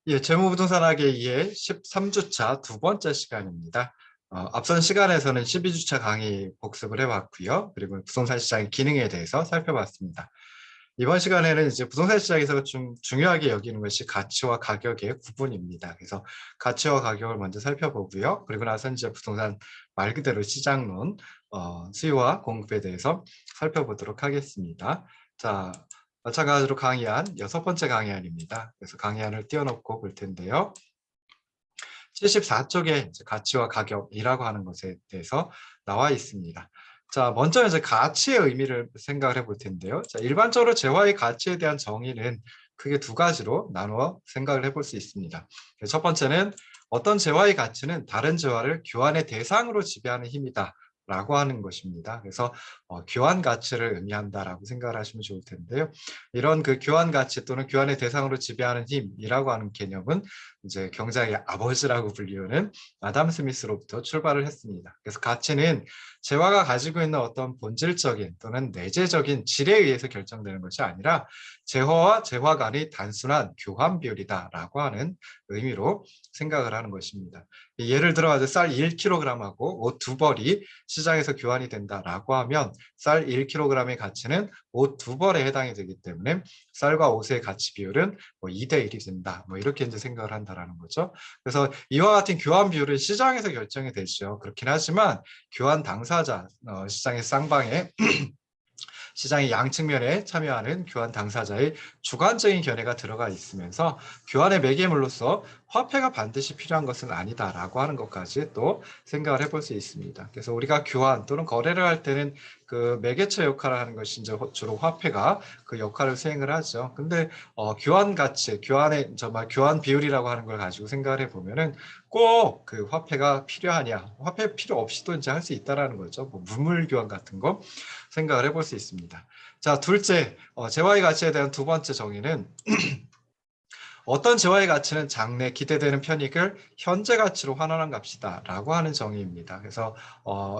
예, 재무부동산학의 2의 13주차 두 번째 시간입니다. 앞선 시간에서는 12주차 강의 복습을 해봤고요. 그리고 부동산 시장의 기능에 대해서 살펴봤습니다. 이번 시간에는 이제 부동산 시장에서 좀 중요하게 여기는 것이 가치와 가격의 구분입니다. 그래서 가치와 가격을 먼저 살펴보고요. 그리고 나서 이제 부동산 말 그대로 시장론, 수요와 공급에 대해서 살펴보도록 하겠습니다. 자, 마찬가지로 강의안 6번째 강의안입니다. 그래서 강의안을 띄워놓고 볼 텐데요. 74쪽에 가치와 가격이라고 하는 것에 대해서 나와 있습니다. 자, 먼저 이제 가치의 의미를 생각을 해볼 텐데요. 자, 일반적으로 재화의 가치에 대한 정의는 크게 두 가지로 나누어 생각을 해볼 수 있습니다. 첫 번째는 어떤 재화의 가치는 다른 재화를 교환의 대상으로 지배하는 힘이다. 라고 하는 것입니다. 그래서 교환 가치를 의미한다라고 생각을 하시면 좋을 텐데요. 이런 그 교환 가치 또는 교환의 대상으로 지배하는 힘이라고 하는 개념은 이제 경제학의 아버지라고 불리우는 아담 스미스로부터 출발을 했습니다. 그래서 가치는 재화가 가지고 있는 어떤 본질적인 또는 내재적인 질에 의해서 결정되는 것이 아니라 재화와 재화 간의 단순한 교환 비율이다라고 하는 의미로 생각을 하는 것입니다. 예를 들어 쌀 1kg하고 옷 2벌이 시장에서 교환이 된다라고 하면 쌀 1kg의 가치는 옷 2벌에 해당이 되기 때문에 쌀과 옷의 가치 비율은 2대1이 된다. 이렇게 이제 생각을 한다라는 거죠. 그래서 이와 같은 교환 비율은 시장에서 결정이 되죠. 그렇긴 하지만 교환 당사자, 시장의 쌍방에 시장의 양측면에 참여하는 교환 당사자의 주관적인 견해가 들어가 있으면서 교환의 매개물로서 화폐가 반드시 필요한 것은 아니다라고 하는 것까지 또 생각을 해볼 수 있습니다. 그래서 우리가 교환 또는 거래를 할 때는 그 매개체 역할을 하는 것이 이제 주로 화폐가 그 역할을 수행을 하죠. 근데 교환 가치, 교환의 정말 교환 비율이라고 하는 걸 가지고 생각을 해보면은 꼭 그 화폐가 필요하냐, 화폐 필요 없이도 이제 할 수 있다라는 거죠. 물물 교환 같은 거 생각을 해볼 수 있습니다. 자, 둘째, 재화의 가치에 대한 두 번째 정의는 어떤 재화의 가치는 장래 기대되는 편익을 현재 가치로 환원한 값이다라고 하는 정의입니다. 그래서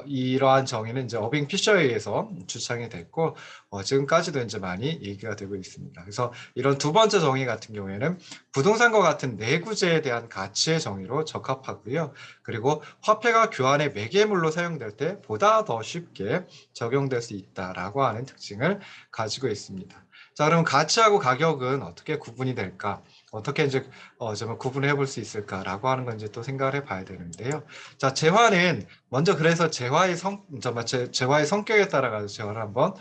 이러한 정의는 이제 어빙 피셔에 의해서 주창이 됐고 지금까지도 이제 많이 얘기가 되고 있습니다. 그래서 이런 두 번째 정의 같은 경우에는 부동산과 같은 내구재에 대한 가치의 정의로 적합하고요. 그리고 화폐가 교환의 매개물로 사용될 때 보다 더 쉽게 적용될 수 있다라고 하는 특징을 가지고 있습니다. 자, 그럼 가치하고 가격은 어떻게 구분이 될까? 어떻게 이제 좀 구분해 볼 수 있을까라고 하는 건 이제 또 생각을 해봐야 되는데요. 자, 재화는 먼저 그래서 재화의 재화의 성격에 따라 가지고 재화를 한번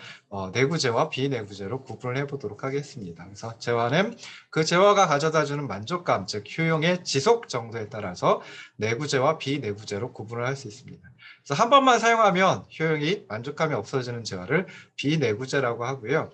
내구재와 비내구재로 구분을 해보도록 하겠습니다. 그래서 재화는 그 재화가 가져다주는 만족감, 즉 효용의 지속 정도에 따라서 내구재와 비내구재로 구분을 할 수 있습니다. 그래서 한 번만 사용하면 효용이 만족감이 없어지는 재화를 비내구재라고 하고요.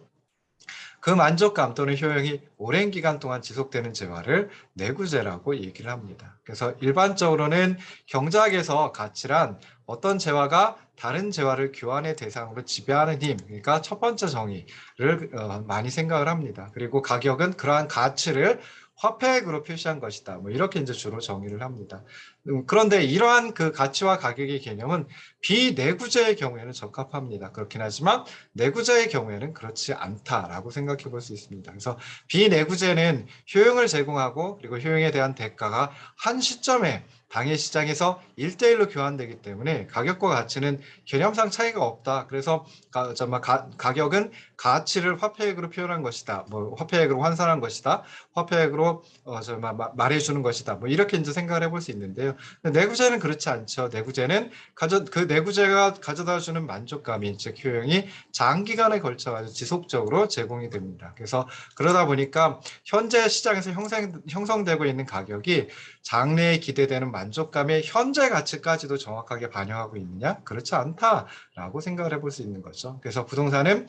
그 만족감 또는 효용이 오랜 기간 동안 지속되는 재화를 내구재라고 얘기를 합니다. 그래서 일반적으로는 경제학에서 가치란 어떤 재화가 다른 재화를 교환의 대상으로 지배하는 힘, 그러니까 첫 번째 정의를 많이 생각을 합니다. 그리고 가격은 그러한 가치를 화폐액으로 표시한 것이다. 이렇게 이제 주로 정의를 합니다. 그런데 이러한 그 가치와 가격의 개념은 비내구재의 경우에는 적합합니다. 그렇긴 하지만 내구재의 경우에는 그렇지 않다라고 생각해 볼 수 있습니다. 그래서 비내구재는 효용을 제공하고 그리고 효용에 대한 대가가 한 시점에 당일 시장에서 1대1로 교환되기 때문에 가격과 가치는 개념상 차이가 없다. 그래서 가격은 가치를 화폐액으로 표현한 것이다. 화폐액으로 환산한 것이다. 화폐액으로 말해주는 것이다. 이렇게 이제 생각을 해볼 수 있는데요. 내구재는 그렇지 않죠. 내구재는 그 내구재가 가져다주는 만족감이 즉 효용이 장기간에 걸쳐 지속적으로 제공이 됩니다. 그래서 그러다 보니까 현재 시장에서 형성되고 있는 가격이 장래에 기대되는 만족감의 현재 가치까지도 정확하게 반영하고 있느냐? 그렇지 않다라고 생각을 해볼 수 있는 거죠. 그래서 부동산은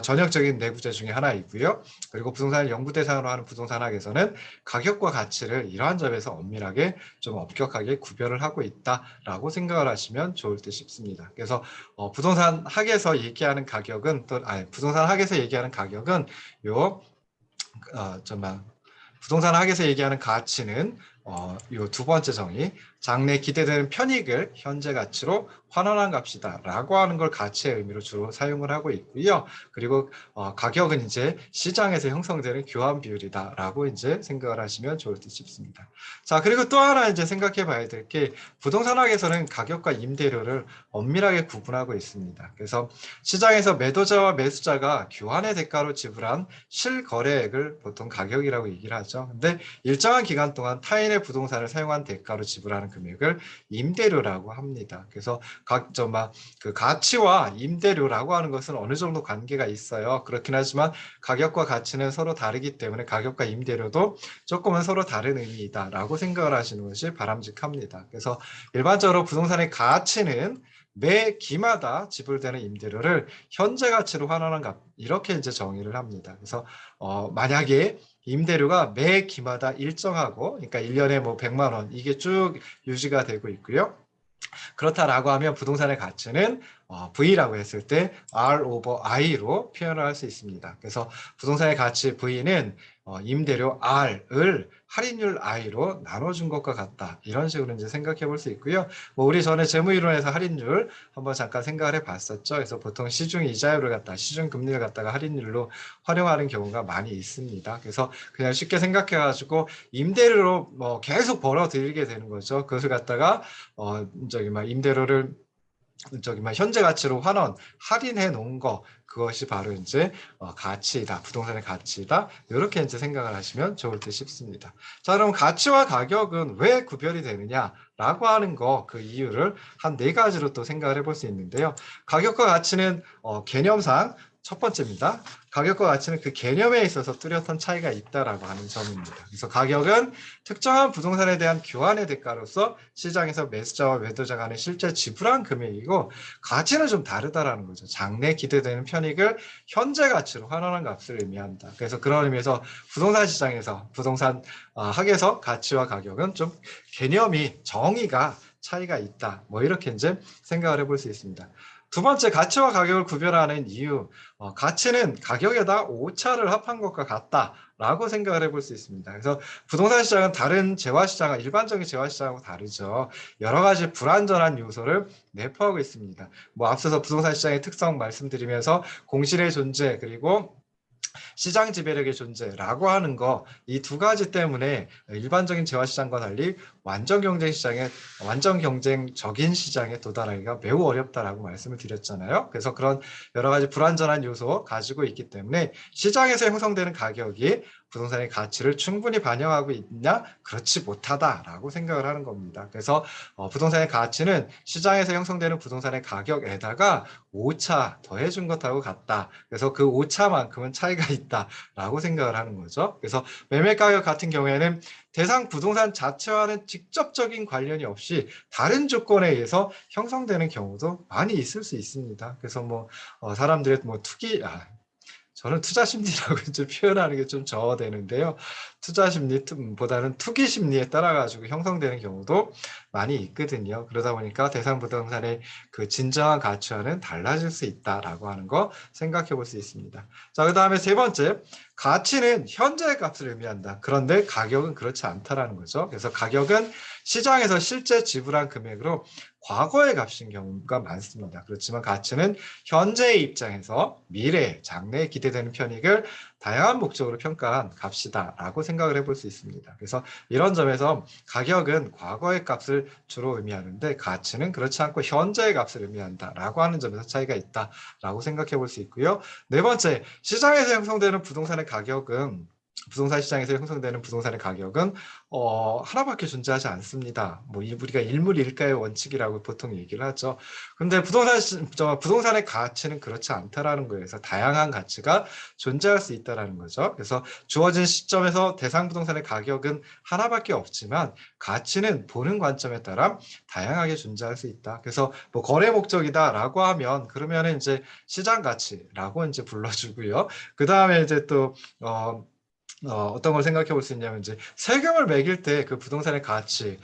전형적인 내구재 중에 하나이고요. 그리고 부동산을 연구 대상으로 하는 부동산학에서는 가격과 가치를 이러한 점에서 엄밀하게 좀 엄격하게 구별을 하고 있다라고 생각을 하시면 좋을 듯 싶습니다. 그래서 부동산 학에서 얘기하는 가격은 부동산 학에서 얘기하는 가격은 부동산 학에서 얘기하는 가치는 이 두 번째 정의, 장래 기대되는 편익을 현재 가치로 환원한 값이다라고 하는 걸 가치의 의미로 주로 사용을 하고 있고요. 그리고 가격은 이제 시장에서 형성되는 교환 비율이다라고 이제 생각을 하시면 좋을 듯 싶습니다. 자, 그리고 또 하나 이제 생각해 봐야 될 게 부동산학에서는 가격과 임대료를 엄밀하게 구분하고 있습니다. 그래서 시장에서 매도자와 매수자가 교환의 대가로 지불한 실거래액을 보통 가격이라고 얘기를 하죠. 근데 일정한 기간 동안 타인의 부동산을 사용한 대가로 지불하는 금액을 임대료라고 합니다. 그래서 그 가치와 임대료라고 하는 것은 어느 정도 관계가 있어요. 그렇긴 하지만 가격과 가치는 서로 다르기 때문에 가격과 임대료도 조금은 서로 다른 의미이다라고 생각을 하시는 것이 바람직합니다. 그래서 일반적으로 부동산의 가치는 매 기마다 지불되는 임대료를 현재 가치로 환원한 값, 이렇게 이제 정의를 합니다. 그래서 만약에 임대료가 매 기마다 일정하고, 그러니까 1년에 뭐 100만 원 이게 쭉 유지가 되고 있고요. 그렇다라고 하면 부동산의 가치는 V라고 했을 때 R over I로 표현을 할 수 있습니다. 그래서 부동산의 가치 V는 임대료 R을 할인율 I로 나눠준 것과 같다. 이런 식으로 이제 생각해 볼 수 있고요. 뭐 우리 전에 재무이론에서 할인율 한번 잠깐 생각을 해봤었죠. 그래서 보통 시중 이자율을 갖다 시중 금리를 갖다가 할인율로 활용하는 경우가 많이 있습니다. 그래서 그냥 쉽게 생각해가지고 임대료로 뭐 계속 벌어들이게 되는 거죠. 그것을 갖다가 임대료를 현재 가치로 할인해 놓은 거, 그것이 바로 이제 가치이다, 부동산의 가치이다, 이렇게 이제 생각을 하시면 좋을 듯 싶습니다. 자, 그럼 가치와 가격은 왜 구별이 되느냐라고 하는 거, 그 이유를 한 4가지로 또 생각을 해볼 수 있는데요. 가격과 가치는 개념상 첫 번째입니다. 가격과 가치는 그 개념에 있어서 뚜렷한 차이가 있다라고 하는 점입니다. 그래서 가격은 특정한 부동산에 대한 교환의 대가로서 시장에서 매수자와 매도자 간에 실제 지불한 금액이고, 가치는 좀 다르다라는 거죠. 장래 기대되는 편익을 현재 가치로 환원한 값을 의미한다. 그래서 그런 의미에서 부동산 시장에서 부동산 학에서 가치와 가격은 좀 개념이 정의가 차이가 있다. 뭐 이렇게 이제 생각을 해볼 수 있습니다. 두 번째, 가치와 가격을 구별하는 이유, 가치는 가격에다 오차를 합한 것과 같다라고 생각을 해볼 수 있습니다. 그래서 부동산 시장은 다른 재화시장과 일반적인 재화시장하고 다르죠. 여러 가지 불안전한 요소를 내포하고 있습니다. 뭐 앞서서 부동산 시장의 특성 말씀드리면서 공실의 존재, 그리고 시장 지배력의 존재라고 하는 거, 이 두 가지 때문에 일반적인 재화시장과 달리 완전 경쟁적인 시장에 도달하기가 매우 어렵다라고 말씀을 드렸잖아요. 그래서 그런 여러 가지 불안전한 요소 가지고 있기 때문에 시장에서 형성되는 가격이 부동산의 가치를 충분히 반영하고 있냐? 그렇지 못하다라고 생각을 하는 겁니다. 그래서 부동산의 가치는 시장에서 형성되는 부동산의 가격에다가 오차 더해준 것하고 같다. 그래서 그 오차만큼은 차이가 있다라고 생각을 하는 거죠. 그래서 매매 가격 같은 경우에는 대상 부동산 자체와는 직접적인 관련이 없이 다른 조건에 의해서 형성되는 경우도 많이 있을 수 있습니다. 그래서 뭐 사람들의 뭐 저는 투자 심리라고 이제 표현하는 게 좀 저어되는데요. 투자 심리보다는 투기 심리에 따라 가지고 형성되는 경우도 많이 있거든요. 그러다 보니까 대상 부동산의 그 진정한 가치와는 달라질 수 있다라고 하는 거 생각해 볼 수 있습니다. 자, 그다음에 세 번째, 가치는 현재의 값을 의미한다. 그런데 가격은 그렇지 않다라는 거죠. 그래서 가격은 시장에서 실제 지불한 금액으로 과거의 값인 경우가 많습니다. 그렇지만 가치는 현재의 입장에서 미래, 장래에 기대되는 편익을 다양한 목적으로 평가한 값이다라고 생각을 해볼 수 있습니다. 그래서 이런 점에서 가격은 과거의 값을 주로 의미하는데 가치는 그렇지 않고 현재의 값을 의미한다라고 하는 점에서 차이가 있다라고 생각해 볼 수 있고요. 네 번째, 시장에서 형성되는 부동산의 가격은 부동산 시장에서 형성되는 부동산의 가격은 하나밖에 존재하지 않습니다. 뭐 우리가 일물일가의 원칙이라고 보통 얘기를 하죠. 근데 부동산의 가치는 그렇지 않다라는 거예요. 그래서 다양한 가치가 존재할 수 있다라는 거죠. 그래서 주어진 시점에서 대상 부동산의 가격은 하나밖에 없지만 가치는 보는 관점에 따라 다양하게 존재할 수 있다. 그래서 뭐 거래 목적이다라고 하면 그러면은 이제 시장 가치라고 이제 불러주고요. 그 다음에 이제 또 어떤 걸 생각해 볼 수 있냐면 이제 세금을 매길 때 그 부동산의 가치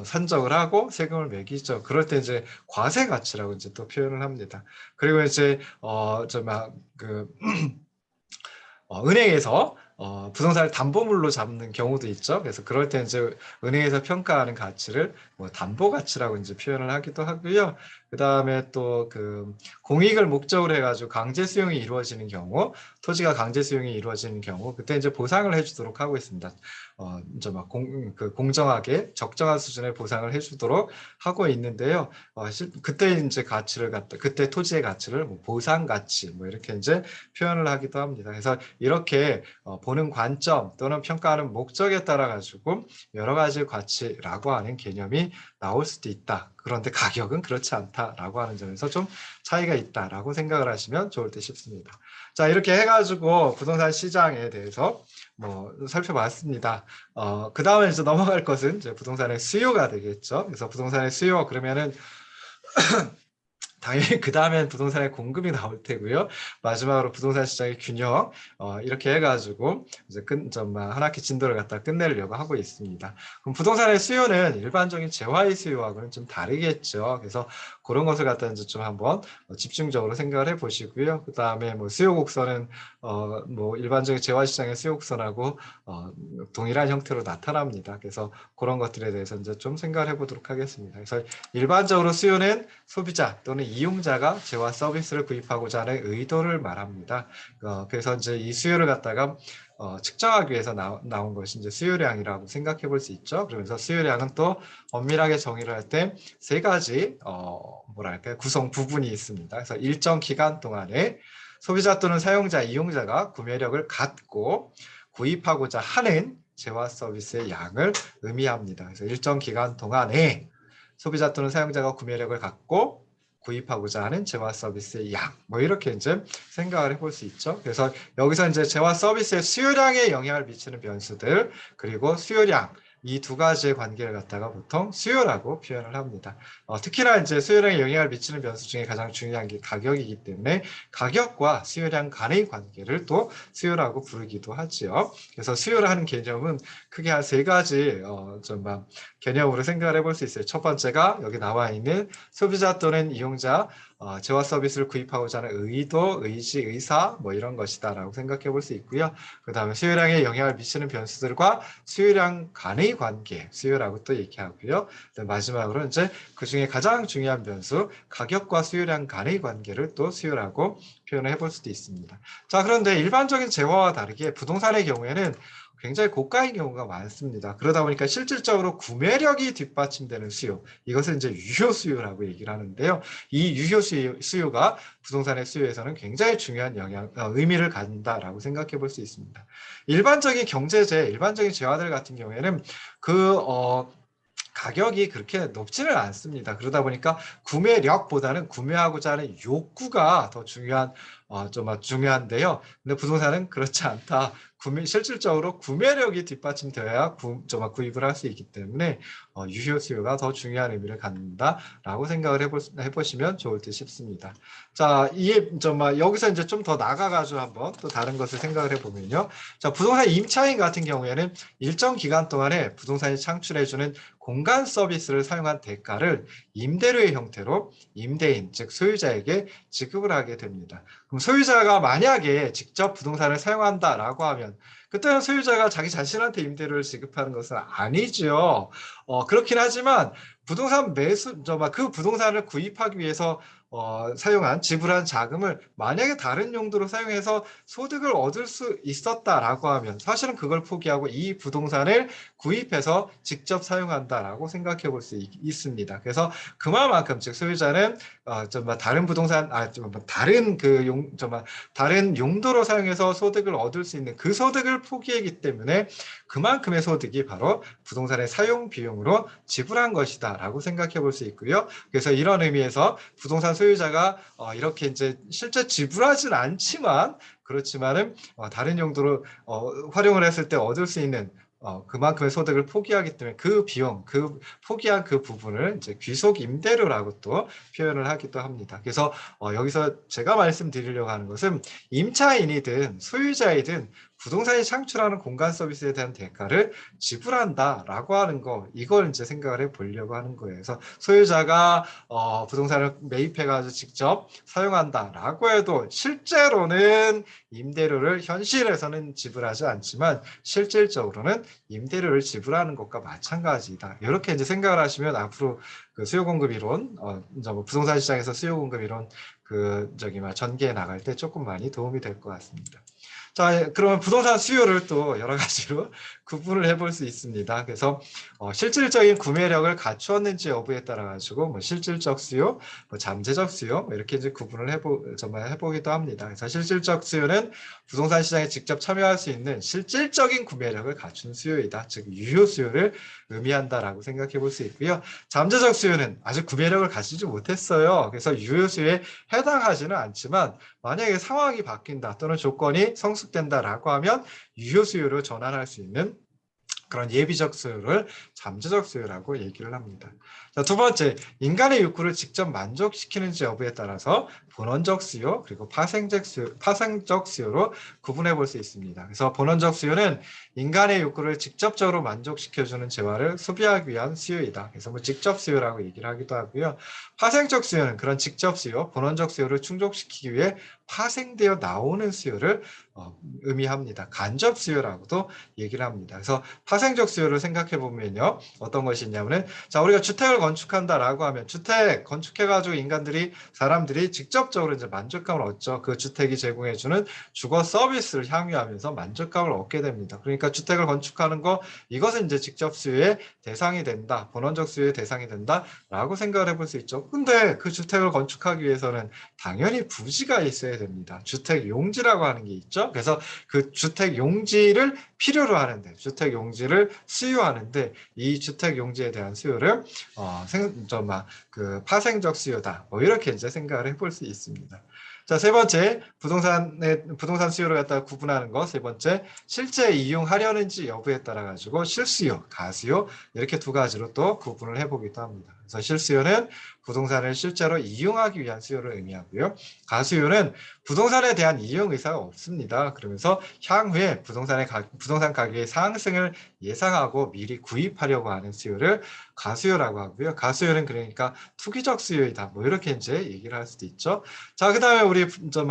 산정을 하고 세금을 매기죠. 그럴 때 이제 과세 가치라고 이제 또 표현을 합니다. 그리고 이제 은행에서 부동산을 담보물로 잡는 경우도 있죠. 그래서 그럴 때 이제 은행에서 평가하는 가치를 뭐 담보 가치라고 이제 표현을 하기도 하고요. 그 다음에 또 그 공익을 목적으로 해가지고 강제 수용이 이루어지는 경우, 토지가 강제 수용이 이루어지는 경우, 그때 이제 보상을 해주도록 하고 있습니다. 이제 막 공정하게 적정한 수준의 보상을 해주도록 하고 있는데요. 그때 이제 가치를 갖다, 그때 토지의 가치를 뭐 보상 가치, 뭐 이렇게 이제 표현을 하기도 합니다. 그래서 이렇게 보는 관점 또는 평가하는 목적에 따라 가지고 여러 가지 가치라고 하는 개념이 나올 수도 있다. 그런데 가격은 그렇지 않다라고 하는 점에서 좀 차이가 있다라고 생각을 하시면 좋을 듯 싶습니다. 자, 이렇게 해가지고 부동산 시장에 대해서 뭐 살펴봤습니다. 그 다음에 이제 넘어갈 것은 이제 부동산의 수요가 되겠죠. 그래서 부동산의 수요 그러면은 당연히 그 다음엔 부동산의 공급이 나올 테고요. 마지막으로 부동산 시장의 균형 이렇게 해가지고 이제 한 학기 진도를 갖다 끝내려고 하고 있습니다. 그럼 부동산의 수요는 일반적인 재화의 수요하고는 좀 다르겠죠. 그래서 그런 것을 갖다 이제 좀 한번 집중적으로 생각을 해보시고요. 그 다음에 뭐 수요 곡선은 뭐 일반적인 재화 시장의 수요 곡선하고 동일한 형태로 나타납니다. 그래서 그런 것들에 대해서 이제 좀 생각을 해보도록 하겠습니다. 그래서 일반적으로 수요는 소비자 또는 이용자가 재화 서비스를 구입하고자 하는 의도를 말합니다. 그래서 이제 이 수요를 갖다가 측정하기 위해서 나온 것이 이제 수요량이라고 생각해 볼 수 있죠. 그러면서 수요량은 또 엄밀하게 정의를 할 때 세 가지 뭐랄까 구성 부분이 있습니다. 그래서 일정 기간 동안에 소비자 또는 사용자, 이용자가 구매력을 갖고 구입하고자 하는 재화 서비스의 양을 의미합니다. 그래서 일정 기간 동안에 소비자 또는 사용자가 구매력을 갖고 구입하고자 하는 재화 서비스의 양, 뭐 이렇게 이제 생각을 해볼 수 있죠. 그래서 여기서 이제 재화 서비스의 수요량에 영향을 미치는 변수들, 그리고 수요량, 이 두 가지의 관계를 갖다가 보통 수요라고 표현을 합니다. 특히나 이제 수요량에 영향을 미치는 변수 중에 가장 중요한 게 가격이기 때문에 가격과 수요량 간의 관계를 또 수요라고 부르기도 하지요. 그래서 수요라는 개념은 크게 한 세 가지 개념으로 생각을 해볼 수 있어요. 첫 번째가 여기 나와 있는 소비자 또는 이용자 재화 서비스를 구입하고자 하는 의도, 의지, 의사 뭐 이런 것이다라고 생각해 볼 수 있고요. 그 다음에 수요량에 영향을 미치는 변수들과 수요량 간의 관계, 수요라고 또 얘기하고요. 마지막으로 이제 그 중에 가장 중요한 변수, 가격과 수요량 간의 관계를 또 수요라고 표현을 해볼 수도 있습니다. 자, 그런데 일반적인 재화와 다르게 부동산의 경우에는 굉장히 고가인 경우가 많습니다. 그러다 보니까 실질적으로 구매력이 뒷받침되는 수요, 이것을 이제 유효 수요라고 얘기를 하는데요. 이 유효 수요가 부동산의 수요에서는 굉장히 중요한 의미를 갖는다라고 생각해 볼 수 있습니다. 일반적인 경제재, 일반적인 재화들 같은 경우에는 가격이 그렇게 높지는 않습니다. 그러다 보니까 구매력보다는 구매하고자 하는 욕구가 더 중요한데요. 근데 부동산은 그렇지 않다. 실질적으로 구매력이 뒷받침되어야 구입을 할 수 있기 때문에 유효 수요가 더 중요한 의미를 갖는다라고 생각을 해보시면 좋을 듯 싶습니다. 자, 여기서 이제 좀 더 나가가지고 한번 또 다른 것을 생각을 해보면요. 자, 부동산 임차인 같은 경우에는 일정 기간 동안에 부동산이 창출해주는 공간 서비스를 사용한 대가를 임대료의 형태로 임대인, 즉 소유자에게 지급을 하게 됩니다. 그럼 소유자가 만약에 직접 부동산을 사용한다라고 하면 그때는 소유자가 자기 자신한테 임대료를 지급하는 것은 아니죠. 그렇긴 하지만 부동산 그 부동산을 구입하기 위해서 지불한 자금을 만약에 다른 용도로 사용해서 소득을 얻을 수 있었다라고 하면 사실은 그걸 포기하고 이 부동산을 구입해서 직접 사용한다라고 생각해 볼 수 있습니다. 그래서 그만큼 즉 소유자는 다른 부동산 다른 용도로 사용해서 소득을 얻을 수 있는 그 소득을 포기했기 때문에 그만큼의 소득이 바로 부동산의 사용 비용으로 지불한 것이다라고 생각해 볼 수 있고요. 그래서 이런 의미에서 부동산 소유자가 이렇게 이제 실제 지불하진 않지만 그렇지만은 다른 용도로 활용을 했을 때 얻을 수 있는 그만큼의 소득을 포기하기 때문에 그 비용, 포기한 그 부분을 이제 귀속 임대료라고 또 표현을 하기도 합니다. 그래서 여기서 제가 말씀드리려고 하는 것은 임차인이든 소유자이든 부동산이 창출하는 공간 서비스에 대한 대가를 지불한다라고 하는 거, 이걸 이제 생각을 해보려고 하는 거예요. 그래서 소유자가 부동산을 매입해가지고 직접 사용한다라고 해도 실제로는 임대료를 현실에서는 지불하지 않지만 실질적으로는 임대료를 지불하는 것과 마찬가지다. 이렇게 이제 생각을 하시면 앞으로 그 수요 공급 이론, 이제 뭐 부동산 시장에서 수요 공급 이론 전개해 나갈 때 조금 많이 도움이 될 것 같습니다. 자, 그러면 부동산 수요를 또 여러 가지로 구분을 해볼 수 있습니다. 그래서 실질적인 구매력을 갖추었는지 여부에 따라 가지고 뭐 실질적 수요, 뭐 잠재적 수요 뭐 이렇게 이제 구분을 해보기도 합니다. 그래서 실질적 수요는 부동산 시장에 직접 참여할 수 있는 실질적인 구매력을 갖춘 수요이다. 즉 유효 수요를 의미한다라고 생각해 볼 수 있고요. 잠재적 수요는 아직 구매력을 갖추지 못했어요. 그래서 유효 수요에 해당하지는 않지만 만약에 상황이 바뀐다 또는 조건이 성숙된다라고 하면 유효 수요로 전환할 수 있는 그런 예비적 수요를 잠재적 수요라고 얘기를 합니다. 자, 두 번째, 인간의 욕구를 직접 만족시키는지 여부에 따라서 본원적 수요 그리고 파생적 수요로 구분해 볼 수 있습니다. 그래서 본원적 수요는 인간의 욕구를 직접적으로 만족시켜주는 재화를 소비하기 위한 수요이다. 그래서 뭐 직접 수요라고 얘기를 하기도 하고요. 파생적 수요는 그런 직접 수요, 본원적 수요를 충족시키기 위해 파생되어 나오는 수요를 의미합니다. 간접 수요라고도 얘기를 합니다. 그래서 파생적 수요를 생각해 보면요, 어떤 것이 있냐면은, 자, 우리가 주택을 건축한다라고 하면 주택 건축해가지고 사람들이 직접적으로 이제 만족감을 얻죠. 그 주택이 제공해주는 주거 서비스를 향유하면서 만족감을 얻게 됩니다. 그러니까 주택을 건축하는 거, 이것은 이제 직접 수요의 대상이 된다, 본원적 수요의 대상이 된다라고 생각을 해볼 수 있죠. 근데 그 주택을 건축하기 위해서는 당연히 부지가 있어야 됩니다. 주택 용지라고 하는 게 있죠. 그래서 그 주택 용지를 필요로 하는데, 주택 용지를 수요하는데, 이 주택 용지에 대한 수요를 그 파생적 수요다. 뭐 이렇게 이제 생각을 해볼 수 있습니다. 자, 세 번째, 부동산 수요를 갖다가 구분하는 거. 세 번째, 실제 이용하려는지 여부에 따라 가지고 실수요, 가수요 이렇게 두 가지로 또 구분을 해보기도 합니다. 그래서 실수요는 부동산을 실제로 이용하기 위한 수요를 의미하고요. 가수요는 부동산에 대한 이용 의사가 없습니다. 그러면서 향후에 부동산 가격의 상승을 예상하고 미리 구입하려고 하는 수요를 가수요라고 하고요. 가수요는 그러니까 투기적 수요이다. 뭐 이렇게 이제 얘기를 할 수도 있죠. 자, 그다음에 우리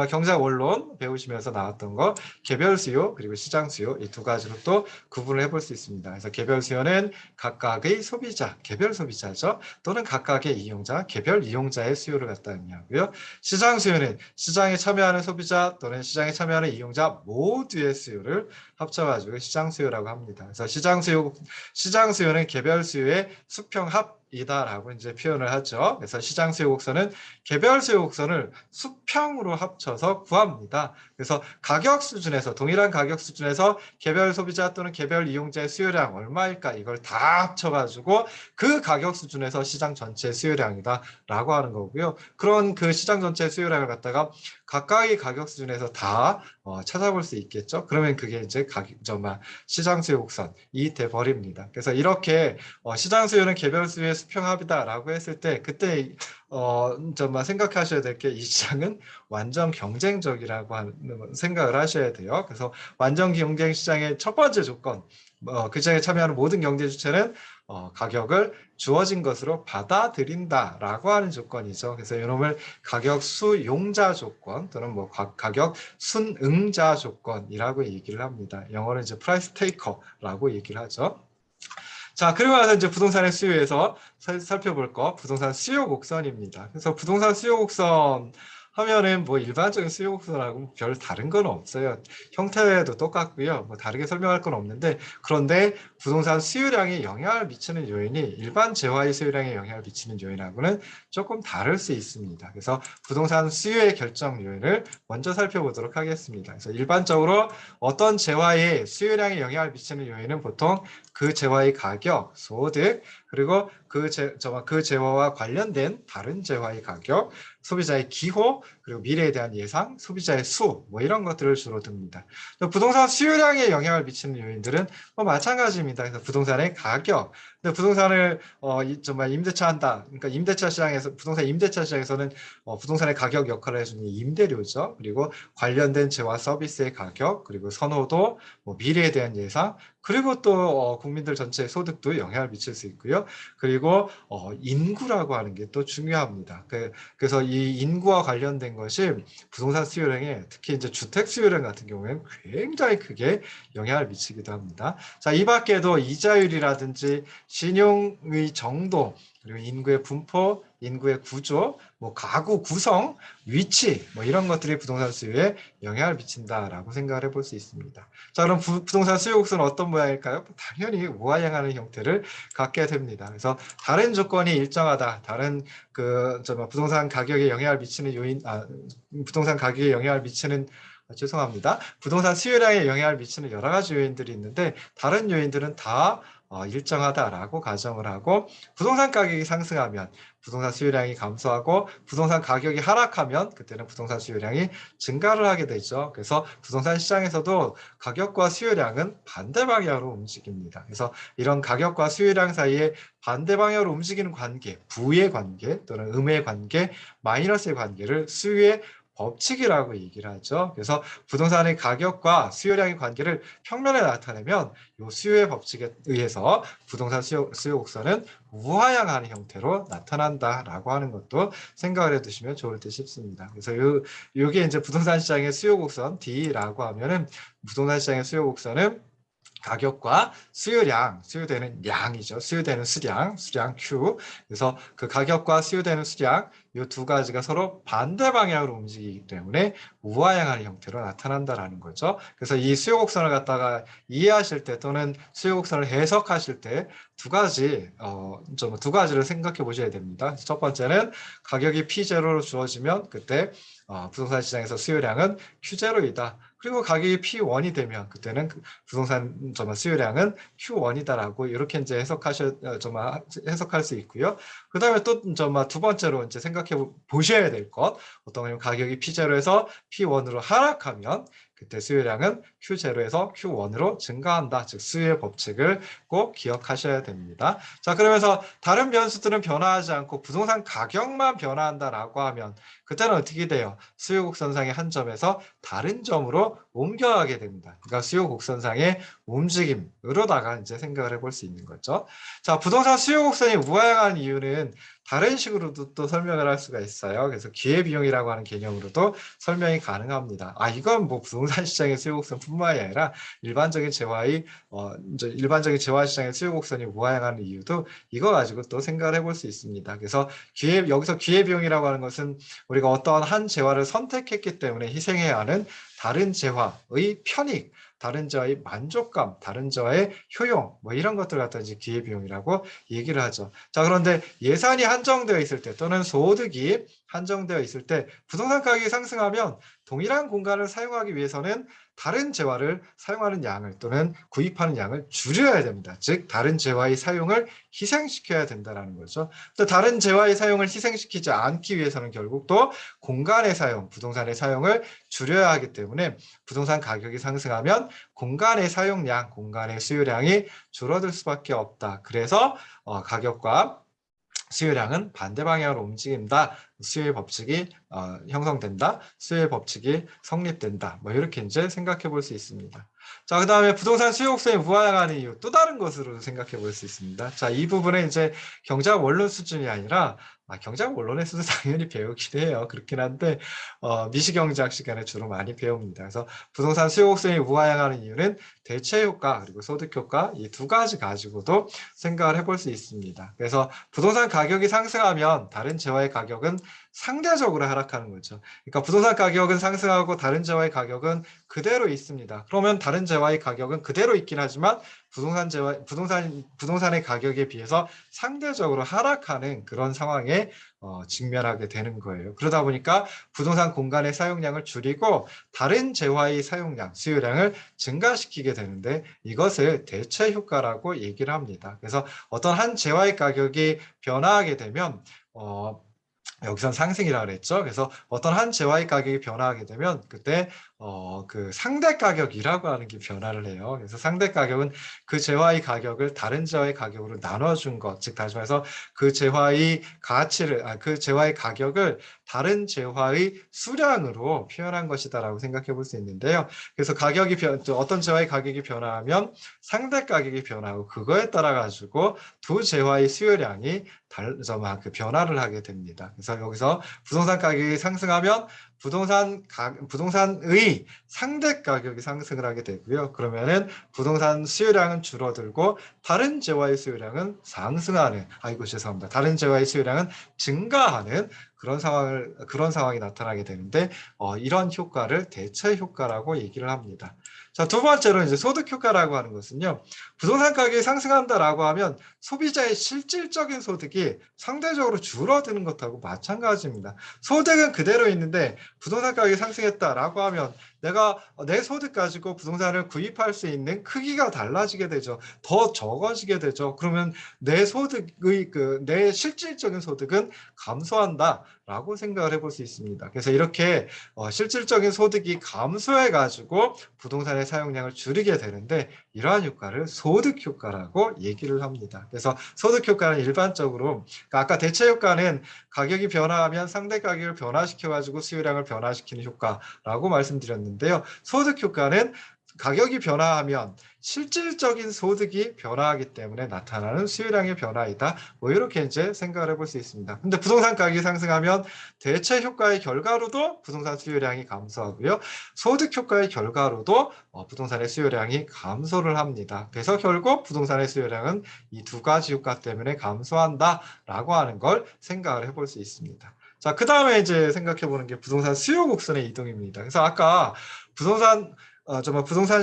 경제학 원론 배우시면서 나왔던 거 개별 수요 그리고 시장 수요 이 두 가지로 또 구분을 해볼 수 있습니다. 그래서 개별 수요는 각각의 소비자, 개별 소비자죠. 또는 각각의 이용자, 개별 이용자의 수요를 갖다 의미하고요. 시장 수요는 시장에 참여하는 소비자 또는 시장에 참여하는 이용자 모두의 수요를 합쳐가지고 시장 수요라고 합니다. 그래서 시장 수요는 개별 수요의 수평합이다라고 이제 표현을 하죠. 그래서 시장 수요 곡선은 개별 수요 곡선을 수평으로 합쳐서 구합니다. 그래서 가격 수준에서 동일한 가격 수준에서 개별 소비자 또는 개별 이용자의 수요량 얼마일까 이걸 다 합쳐가지고 그 가격 수준에서 시장 전체 수요량이다라고 하는 거고요. 그런 그 시장 전체 수요량을 갖다가 각각의 가격 수준에서 다 찾아볼 수 있겠죠. 그러면 그게 이제 시장 수요 곡선이 돼 버립니다. 그래서 이렇게 시장 수요는 개별 수요의 수평합이다라고 했을 때 그때 생각하셔야 될 게 이 시장은 완전 경쟁적이라고 하는 생각을 하셔야 돼요. 그래서 완전 경쟁 시장의 첫 번째 조건, 그 시장에 참여하는 모든 경제 주체는 가격을 주어진 것으로 받아들인다라고 하는 조건이죠. 그래서 이놈을 가격 수용자 조건 또는 뭐 가격 순응자 조건이라고 얘기를 합니다. 영어로 이제 프라이스 테이커라고 얘기를 하죠. 자, 그리고 나서 이제 부동산의 수요에서 살펴볼 거 부동산 수요 곡선입니다. 그래서 부동산 수요 곡선 하면은 뭐 일반적인 수요 곡선하고 별 다른 건 없어요. 형태도 똑같고요. 뭐 다르게 설명할 건 없는데, 그런데 부동산 수요량에 영향을 미치는 요인이 일반 재화의 수요량에 영향을 미치는 요인하고는 조금 다를 수 있습니다. 그래서 부동산 수요의 결정 요인을 먼저 살펴보도록 하겠습니다. 그래서 일반적으로 어떤 재화의 수요량에 영향을 미치는 요인은 보통 그 재화의 가격, 소득, 그리고 그 재화와 관련된 다른 재화의 가격, 소비자의 기호, 그리고 미래에 대한 예상, 소비자의 수, 뭐 이런 것들을 주로 듭니다. 부동산 수요량에 영향을 미치는 요인들은 뭐 마찬가지입니다. 그래서 부동산의 가격, 근데 부동산을 정말 임대차 한다. 그러니까 임대차 시장에서 부동산 임대차 시장에서는 부동산의 가격 역할을 해주는 임대료죠. 그리고 관련된 재화 서비스의 가격, 그리고 선호도, 뭐 미래에 대한 예상, 그리고 또 국민들 전체의 소득도 영향을 미칠 수 있고요. 그리고 인구라고 하는 게 또 중요합니다. 그래서 이 인구와 관련된 것이 부동산 수요량에 특히 이제 주택 수요량 같은 경우에는 굉장히 크게 영향을 미치기도 합니다. 자, 이 밖에도 이자율이라든지 신용의 정도, 그리고 인구의 분포, 인구의 구조, 뭐 가구 구성, 위치, 뭐 이런 것들이 부동산 수요에 영향을 미친다라고 생각을 해볼 수 있습니다. 자, 그럼 부동산 수요 곡선은 어떤 모양일까요? 당연히 우하향하는 형태를 갖게 됩니다. 그래서 다른 조건이 일정하다, 다른 부동산 가격에 영향을 미치는 요인, 부동산 가격에 영향을 미치는 죄송합니다. 부동산 수요량에 영향을 미치는 여러 가지 요인들이 있는데 다른 요인들은 다 일정하다라고 가정을 하고 부동산 가격이 상승하면 부동산 수요량이 감소하고 부동산 가격이 하락하면 그때는 부동산 수요량이 증가를 하게 되죠. 그래서 부동산 시장에서도 가격과 수요량은 반대 방향으로 움직입니다. 그래서 이런 가격과 수요량 사이에 반대 방향으로 움직이는 관계, 부의 관계 또는 음의 관계, 마이너스의 관계를 수요의 법칙이라고 얘기를 하죠. 그래서 부동산의 가격과 수요량의 관계를 평면에 나타내면 이 수요의 법칙에 의해서 부동산 수요 곡선은 우하향하는 형태로 나타난다라고 하는 것도 생각을 해두시면 좋을 듯 싶습니다. 그래서 이게 이제 부동산 시장의 수요 곡선 D라고 하면은 부동산 시장의 수요 곡선은 가격과 수요량, 수요되는 양이죠. 수요되는 수량 Q. 그래서 그 가격과 수요되는 수량 이 두 가지가 서로 반대 방향으로 움직이기 때문에 우하향하는 형태로 나타난다라는 거죠. 그래서 이 수요 곡선을 갖다가 이해하실 때 또는 수요 곡선을 해석하실 때 두 가지를 생각해 보셔야 됩니다. 첫 번째는 가격이 P0로 주어지면 그때 부동산 시장에서 수요량은 Q0이다. 그리고 가격이 P1이 되면 그때는 부동산 수요량은 Q1이다라고 이렇게 이제 해석할 수 있고요. 그 다음에 또 두 번째로 이제 생각해 보셔야 될 것, 어떤 거냐면 가격이 P0에서 P1으로 하락하면 그때 수요량은 Q0에서 Q1으로 증가한다. 즉 수요의 법칙을 꼭 기억하셔야 됩니다. 자, 그러면서 다른 변수들은 변화하지 않고 부동산 가격만 변화한다라고 하면 그때는 어떻게 돼요? 수요 곡선상의 한 점에서 다른 점으로 옮겨가게 됩니다. 그러니까 수요 곡선상의 움직임으로다가 이제 생각을 해볼 수 있는 거죠. 자, 부동산 수요 곡선이 우하향한 이유는 다른 식으로도 또 설명을 할 수가 있어요. 그래서 기회비용이라고 하는 개념으로도 설명이 가능합니다. 이건 뭐 부동산 시장의 수요 곡선뿐만이 아니라 일반적인 일반적인 재화 시장의 수요 곡선이 우하향하는 이유도 이거 가지고 또 생각을 해볼 수 있습니다. 그래서 여기서 기회비용이라고 하는 것은 우리가 어떠한 한 재화를 선택했기 때문에 희생해야 하는 다른 재화의 편익, 다른 재화의 만족감, 다른 재화의 효용, 뭐 이런 것들 갖다 이제 기회비용이라고 얘기를 하죠. 자, 그런데 예산이 한정되어 있을 때 또는 소득이 한정되어 있을 때 부동산 가격이 상승하면 동일한 공간을 사용하기 위해서는 다른 재화를 사용하는 양을 또는 구입하는 양을 줄여야 됩니다. 즉 다른 재화의 사용을 희생시켜야 된다는 거죠. 또 다른 재화의 사용을 희생시키지 않기 위해서는 결국 또 공간의 사용, 부동산의 사용을 줄여야 하기 때문에 부동산 가격이 상승하면 공간의 사용량, 공간의 수요량이 줄어들 수밖에 없다. 그래서 가격과 수요량은 반대 방향으로 움직인다. 수요의 법칙이 형성된다. 수요의 법칙이 성립된다. 뭐 이렇게 이제 생각해 볼 수 있습니다. 자, 그 다음에 부동산 수요 곡선이 우하향하는 이유 또 다른 것으로 생각해 볼 수 있습니다. 자, 이 부분은 이제 경제학 원론 수준이 아니라 경제학 원론에서도 당연히 배우긴 해요. 그렇긴 한데 미시경제학 시간에 주로 많이 배웁니다. 그래서 부동산 수요 곡선이 우하향하는 이유는 대체 효과 그리고 소득 효과 이 두 가지 가지고도 생각을 해볼 수 있습니다. 그래서 부동산 가격이 상승하면 다른 재화의 가격은 상대적으로 하락하는 거죠. 그러니까 부동산 가격은 상승하고 다른 재화의 가격은 그대로 있습니다. 그러면 다른 재화의 가격은 그대로 있긴 하지만 부동산의 가격에 비해서 상대적으로 하락하는 그런 상황에 직면하게 되는 거예요. 그러다 보니까 부동산 공간의 사용량을 줄이고 다른 재화의 사용량, 수요량을 증가시키게 되는데 이것을 대체 효과라고 얘기를 합니다. 그래서 어떤 한 재화의 가격이 변화하게 되면 여기선 상승이라고 그랬죠. 그래서 어떤 한 재화의 가격이 변화하게 되면 그때 그 상대 가격이라고 하는 게 변화를 해요. 그래서 상대 가격은 그 재화의 가격을 다른 재화의 가격으로 나눠준 것, 즉 다시 말해서 그 재화의 가치를, 그 재화의 가격을 다른 재화의 수량으로 표현한 것이다라고 생각해 볼 수 있는데요. 그래서 어떤 재화의 가격이 변화하면 상대 가격이 변화하고 그거에 따라 가지고 두 재화의 수요량이 그 변화를 하게 됩니다. 그래서 여기서 부동산 가격이 상승하면 부동산의 상대 가격이 상승을 하게 되고요. 그러면은 부동산 수요량은 줄어들고 다른 재화의 수요량은 죄송합니다. 다른 재화의 수요량은 증가하는 그런 상황이 나타나게 되는데 이런 효과를 대체 효과라고 얘기를 합니다. 자, 두 번째로 이제 소득 효과라고 하는 것은요. 부동산 가격이 상승한다라고 하면 소비자의 실질적인 소득이 상대적으로 줄어드는 것하고 마찬가지입니다. 소득은 그대로 있는데 부동산 가격이 상승했다라고 하면 내가 내 소득 가지고 부동산을 구입할 수 있는 크기가 달라지게 되죠. 더 적어지게 되죠. 그러면 내 실질적인 소득은 감소한다라고 생각을 해볼 수 있습니다. 그래서 이렇게 실질적인 소득이 감소해 가지고 부동산의 사용량을 줄이게 되는데 이러한 효과를 소득 효과라고 얘기를 합니다. 그래서 소득 효과는 일반적으로 그러니까 아까 대체 효과는 가격이 변화하면 상대 가격을 변화시켜 가지고 수요량을 변화시키는 효과라고 말씀드렸는데요. 소득 효과는 가격이 변화하면 실질적인 소득이 변화하기 때문에 나타나는 수요량의 변화이다. 뭐 이렇게 이제 생각을 해볼 수 있습니다. 근데 부동산 가격이 상승하면 대체 효과의 결과로도 부동산 수요량이 감소하고요. 소득 효과의 결과로도 부동산의 수요량이 감소를 합니다. 그래서 결국 부동산의 수요량은 이 두 가지 효과 때문에 감소한다라고 하는 걸 생각을 해볼 수 있습니다. 자, 그 다음에 이제 생각해 보는 게 부동산 수요 곡선의 이동입니다. 그래서 아까 부동산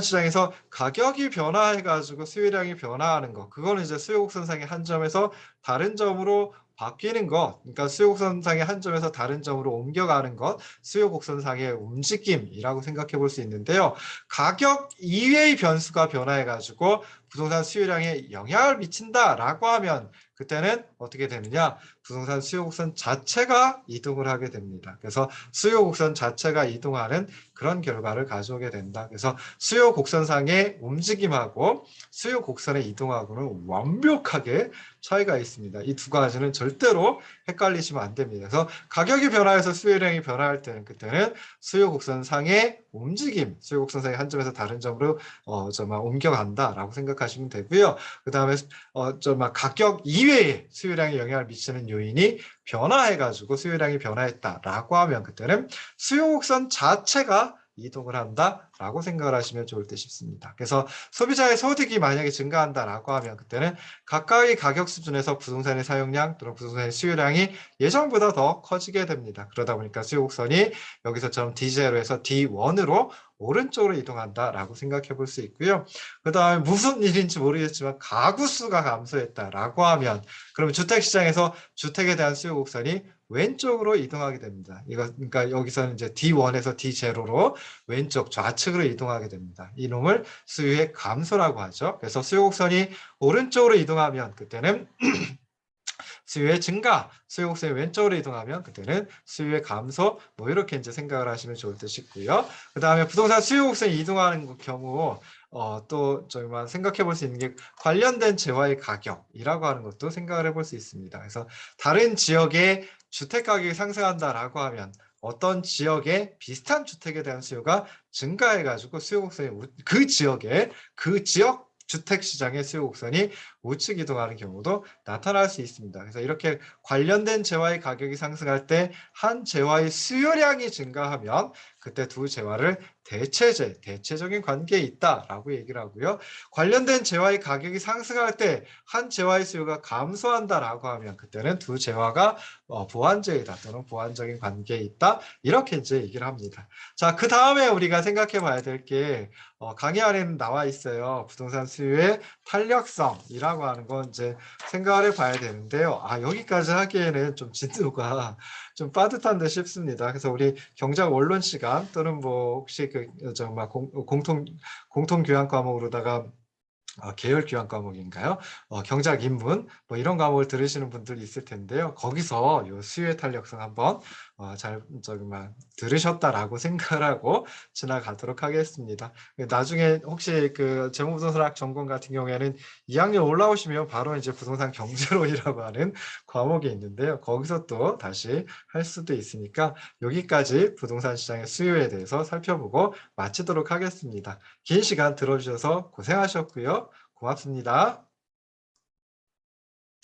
시장에서 가격이 변화해가지고 수요량이 변화하는 것, 그거는 이제 수요 곡선상의 한 점에서 다른 점으로 바뀌는 것, 그러니까 수요 곡선상의 한 점에서 다른 점으로 옮겨가는 것, 수요 곡선상의 움직임이라고 생각해 볼 수 있는데요. 가격 이외의 변수가 변화해가지고 부동산 수요량에 영향을 미친다라고 하면 그때는 어떻게 되느냐? 부동산 수요 곡선 자체가 이동을 하게 됩니다. 그래서 수요 곡선 자체가 이동하는 그런 결과를 가져오게 된다. 그래서 수요 곡선상의 움직임하고 수요 곡선의 이동하고는 완벽하게 차이가 있습니다. 이 두 가지는 절대로 헷갈리시면 안 됩니다. 그래서 가격이 변화해서 수요량이 변화할 때는 그때는 수요 곡선상의 움직임, 수요 곡선상의 한 점에서 다른 점으로 옮겨간다라고 생각하시면 되고요. 그 다음에 가격 이외에 수요량에 영향을 미치는 요인이 변화해가지고 수요량이 변화했다라고 하면 그때는 수요 곡선 자체가 이동을 한다라고 생각을 하시면 좋을 듯 싶습니다. 그래서 소비자의 소득이 만약에 증가한다라고 하면 그때는 가까이 가격 수준에서 부동산의 사용량 또는 부동산의 수요량이 예전보다 더 커지게 됩니다. 그러다 보니까 수요 곡선이 여기서처럼 D0에서 D1으로 오른쪽으로 이동한다라고 생각해 볼 수 있고요. 그 다음에 무슨 일인지 모르겠지만 가구 수가 감소했다라고 하면 그러면 주택시장에서 주택에 대한 수요 곡선이 왼쪽으로 이동하게 됩니다. 그러니까 여기서는 이제 D1에서 D0로 왼쪽 좌측으로 이동하게 됩니다. 이놈을 수요의 감소라고 하죠. 그래서 수요 곡선이 오른쪽으로 이동하면 그때는 수요의 증가, 수요 곡선이 왼쪽으로 이동하면 그때는 수요의 감소, 뭐 이렇게 이제 생각을 하시면 좋을 듯 싶고요. 그 다음에 부동산 수요 곡선이 이동하는 경우 또 저희만 생각해 볼 수 있는 게 관련된 재화의 가격이라고 하는 것도 생각을 해볼 수 있습니다. 그래서 다른 지역의 주택 가격이 상승한다라고 하면 어떤 지역에 비슷한 주택에 대한 수요가 증가해가지고 수요 곡선이 그 지역 주택 시장의 수요 곡선이 우측 이동하는 경우도 나타날 수 있습니다. 그래서 이렇게 관련된 재화의 가격이 상승할 때 한 재화의 수요량이 증가하면 그때 두 재화를 대체적인 관계에 있다라고 얘기를 하고요. 관련된 재화의 가격이 상승할 때 한 재화의 수요가 감소한다라고 하면 그때는 두 재화가 보완제이다 또는 보완적인 관계에 있다 이렇게 이제 얘기를 합니다. 자, 그 다음에 우리가 생각해 봐야 될 게 강의 안에는 나와 있어요. 부동산 수요의 탄력성이라고 하는 건 이제 생각을 해봐야 되는데요. 여기까지 하기에는 좀 진도가 좀 빠듯한 듯 싶습니다. 그래서 우리 경제학 원론 시간 또는 뭐 혹시 공통 교양 과목으로다가 계열 교양 과목인가요? 경작 인문 뭐 이런 과목을 들으시는 분들이 있을 텐데요. 거기서 요 수요의 탄력성 한번 잘 저기 막 들으셨다라고 생각을 하고 지나가도록 하겠습니다. 나중에 혹시 그 재무부동산학 전공 같은 경우에는 2학년 올라오시면 바로 이제 부동산 경제론이라고 하는 과목이 있는데요. 거기서 또 다시 할 수도 있으니까 여기까지 부동산 시장의 수요에 대해서 살펴보고 마치도록 하겠습니다. 긴 시간 들어주셔서 고생하셨고요. 고맙습니다.